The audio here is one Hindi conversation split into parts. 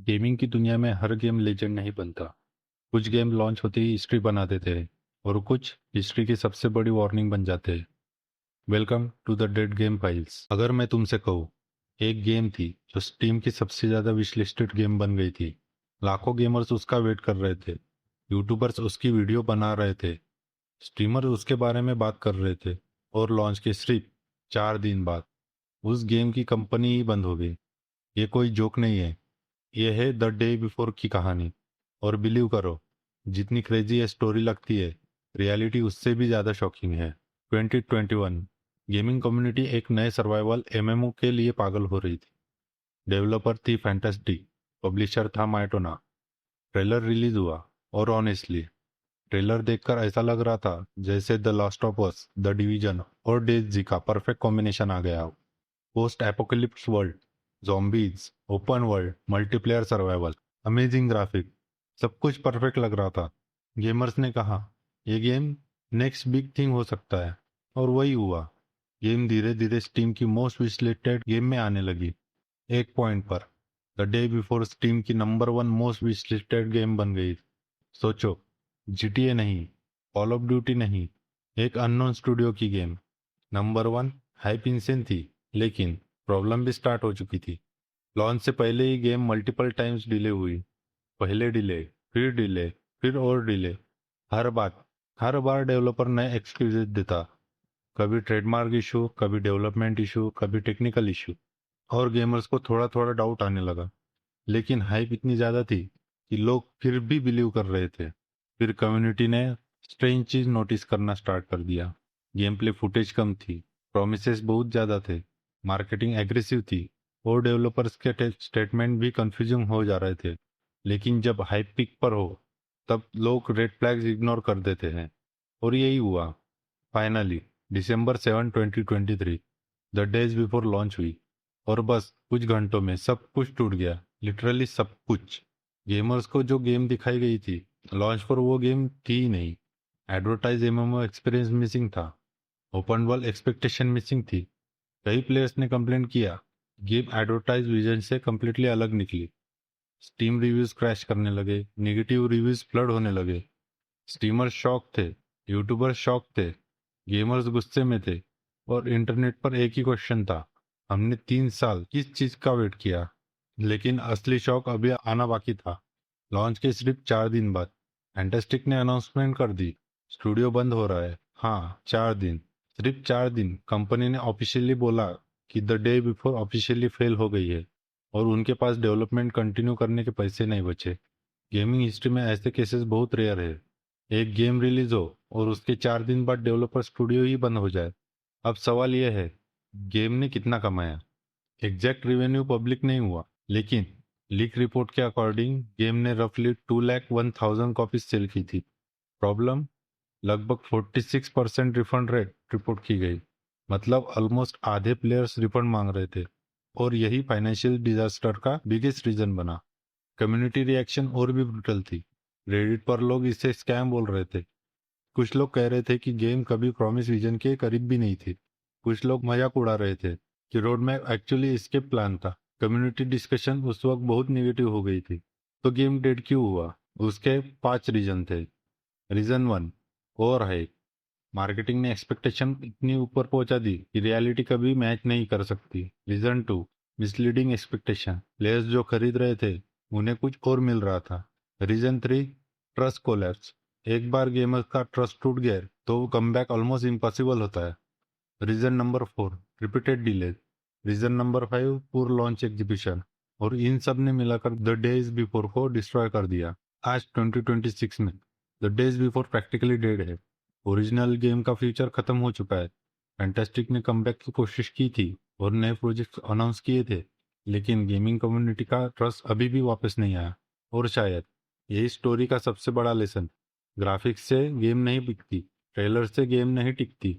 गेमिंग की दुनिया में हर गेम लेजेंड नहीं बनता। कुछ गेम लॉन्च होते ही हिस्ट्री बना देते हैं और कुछ हिस्ट्री की सबसे बड़ी वार्निंग बन जाते हैं। Welcome to the dead game files. अगर मैं तुमसे कहूँ, एक गेम थी जो स्टीम की सबसे ज्यादा विशलिस्टेड गेम बन गई थी। लाखों गेमर्स उसका वेट कर रहे थे, यूट्यूबर्स उसकी वीडियो बना रहे थे, स्ट्रीमर उसके बारे में बात कर रहे थे, और लॉन्च के सिर्फ 4 दिन बाद उस गेम की कंपनी ही बंद हो गई। ये कोई जोक नहीं है, ये है द डे बिफोर की कहानी। और बिलीव करो, जितनी क्रेजी ये स्टोरी लगती है, रियलिटी उससे भी ज़्यादा शॉकिंग है। 2021 गेमिंग कम्युनिटी एक नए सर्वाइवल एमएमओ के लिए पागल हो रही थी। डेवलपर थी फैंटास्टिक, पब्लिशर था माइटोना। ट्रेलर रिलीज हुआ और ऑनेस्टली ट्रेलर देखकर ऐसा लग रहा था जैसे the last of us, the division और डेज जी का परफेक्ट कॉम्बिनेशन आ गया हो। Post apocalypse world, zombies, open world, multiplayer survival, amazing graphic, सब कुछ परफेक्ट लग रहा था। गेमर्स ने कहा ये गेम नेक्स्ट बिग थिंग हो सकता है, और वही हुआ। गेम धीरे धीरे स्टीम की मोस्ट विशलिस्टेड गेम में आने लगी। एक पॉइंट पर द डे बिफोर स्टीम की नंबर 1 मोस्ट विशलिस्टेड गेम बन गई। सोचो, जीटीए नहीं, कॉल ऑफ ड्यूटी नहीं, एक अननोन स्टूडियो की गेम। नंबर 1 हाइप इंसेंट थी, लेकिन प्रॉब्लम भी स्टार्ट हो चुकी थी। लॉन्च से पहले ही गेम मल्टीपल टाइम्स डिले हुई। पहले डिले, फिर डिले, फिर और डिले। हर बात हर बार डेवलपर नए एक्सक्यूजेस देता। कभी ट्रेडमार्क इशू, कभी डेवलपमेंट इशू, कभी टेक्निकल इशू। और गेमर्स को थोड़ा थोड़ा डाउट आने लगा। लेकिन हाइप इतनी ज्यादा थी कि लोग फिर भी बिलीव कर रहे थे। फिर कम्युनिटी ने स्ट्रेंज चीज नोटिस करना स्टार्ट कर दिया। गेम प्ले फुटेज कम थी, प्रोमिसेस बहुत ज्यादा थे, मार्केटिंग एग्रेसिव थी, और डेवलपर्स के स्टेटमेंट भी कंफ्यूजिंग हो जा रहे थे। लेकिन जब हाइप पीक पर हो, तब लोग रेड फ्लैग्स इग्नोर कर देते हैं। और यही हुआ। Finally December 7, 2023, the days before launch हुई, और बस कुछ घंटों में सब कुछ टूट गया। लिटरली सब कुछ। गेमर्स को जो गेम दिखाई गई थी, लॉन्च पर वो गेम थी ही नहीं। एडवर्टाइज एमएमओ एक्सपीरियंस मिसिंग था, ओपन वर्ल्ड एक्सपेक्टेशन मिसिंग थी। कई प्लेयर्स ने कंप्लेंट किया, गेम एडवर्टाइज विजन से कम्प्लीटली अलग निकली। स्टीम रिव्यूज क्रैश करने लगे, नेगेटिव रिव्यूज फ्लड होने लगे। स्टीमर शॉक थे, यूट्यूबर शॉक थे, गेमर्स गुस्से में थे, और इंटरनेट पर एक ही क्वेश्चन था, हमने 3 साल किस चीज का वेट किया। लेकिन असली शॉक अभी आना बाकी था। लॉन्च के सिर्फ 4 दिन बाद फैंटास्टिक ने अनाउंसमेंट कर दी, स्टूडियो बंद हो रहा है। हाँ, 4 दिन, सिर्फ 4 दिन। कंपनी ने ऑफिशियली बोला कि the day before officially fail हो गई है, और उनके पास डेवलपमेंट कंटिन्यू करने के पैसे नहीं बचे। गेमिंग हिस्ट्री में ऐसे केसेस बहुत रेयर है। एक गेम रिलीज हो और उसके 4 दिन बाद डेवलपर स्टूडियो ही बंद हो जाए। अब सवाल यह है, गेम ने कितना कमाया? एग्जैक्ट रेवेन्यू पब्लिक नहीं हुआ, लेकिन लीक रिपोर्ट के अकॉर्डिंग गेम ने रफली 2,01,000 कॉपीज सेल की थी। प्रॉब्लम, लगभग 46% रिफंड रेट रिपोर्ट की गई। मतलब ऑलमोस्ट आधे प्लेयर्स रिफंड मांग रहे थे, और यही फाइनेंशियल डिजास्टर का बिगेस्ट रीजन बना। कम्युनिटी रिएक्शन और भी ब्रूटल थी। रेडिट पर लोग इसे स्कैम बोल रहे थे। कुछ लोग कह रहे थे कि गेम कभी प्रॉमिस विजन के करीब भी नहीं थी। कुछ लोग मजाक उड़ा रहे थे कि road map actually escape plan था। कम्युनिटी डिस्कशन उस वक्त बहुत निगेटिव हो गई थी। तो गेम डेड क्यों हुआ? उसके 5 रीजन थे। Reason 1, over hype. मार्केटिंग ने एक्सपेक्टेशन इतनी ऊपर पहुंचा दी कि रियलिटी कभी मैच नहीं कर सकती। Reason 2, misleading expectation. प्लेयर्स जो खरीद रहे थे, उन्हें कुछ और मिल रहा था। Reason 3, trust collapse. एक बार गेमर्स का ट्रस्ट टूट गया तो कमबैक ऑलमोस्ट इम्पॉसिबल होता है। Reason 4, repeated delay. Reason 5, poor launch execution. और इन सब ने मिलाकर द डेज बिफोर को डिस्ट्रॉय कर दिया। आज 2026 में the days before practically dead है। ओरिजिनल गेम का फ्यूचर खत्म हो चुका है। फैंटास्टिक ने कमबैक की कोशिश की थी और नए प्रोजेक्ट अनाउंस किए थे, लेकिन गेमिंग कम्युनिटी का ट्रस्ट अभी भी वापस नहीं आया। और शायद यही स्टोरी का सबसे बड़ा लेसन। ग्राफिक्स से गेम नहीं बिकती, ट्रेलर से गेम नहीं टिकती,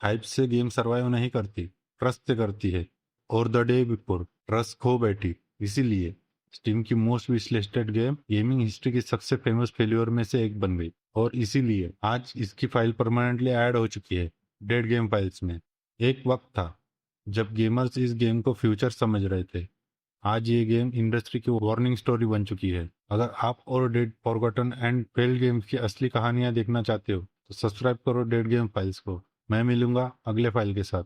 हाइप से गेम सर्वाइव नहीं करती, ट्रस्ट से करती है। और द डे बिफोर ट्रस्ट खो बैठी। इसीलिए स्टीम की मोस्ट विशलिस्टेड गेम गेमिंग हिस्ट्री की सबसे फेमस फेल्योर में से एक बन गई। और इसीलिए आज इसकी फाइल परमानेंटली ऐड हो चुकी है डेड गेम फाइल्स में। एक वक्त था जब गेमर्स इस गेम को फ्यूचर समझ रहे थे, आज ये गेम इंडस्ट्री की वार्निंग स्टोरी बन चुकी है। अगर आप और dead, forgotten and failed games की असली कहानियां देखना चाहते हो तो सब्सक्राइब करो डेड गेम फाइल्स को। मैं मिलूंगा अगले फाइल के साथ।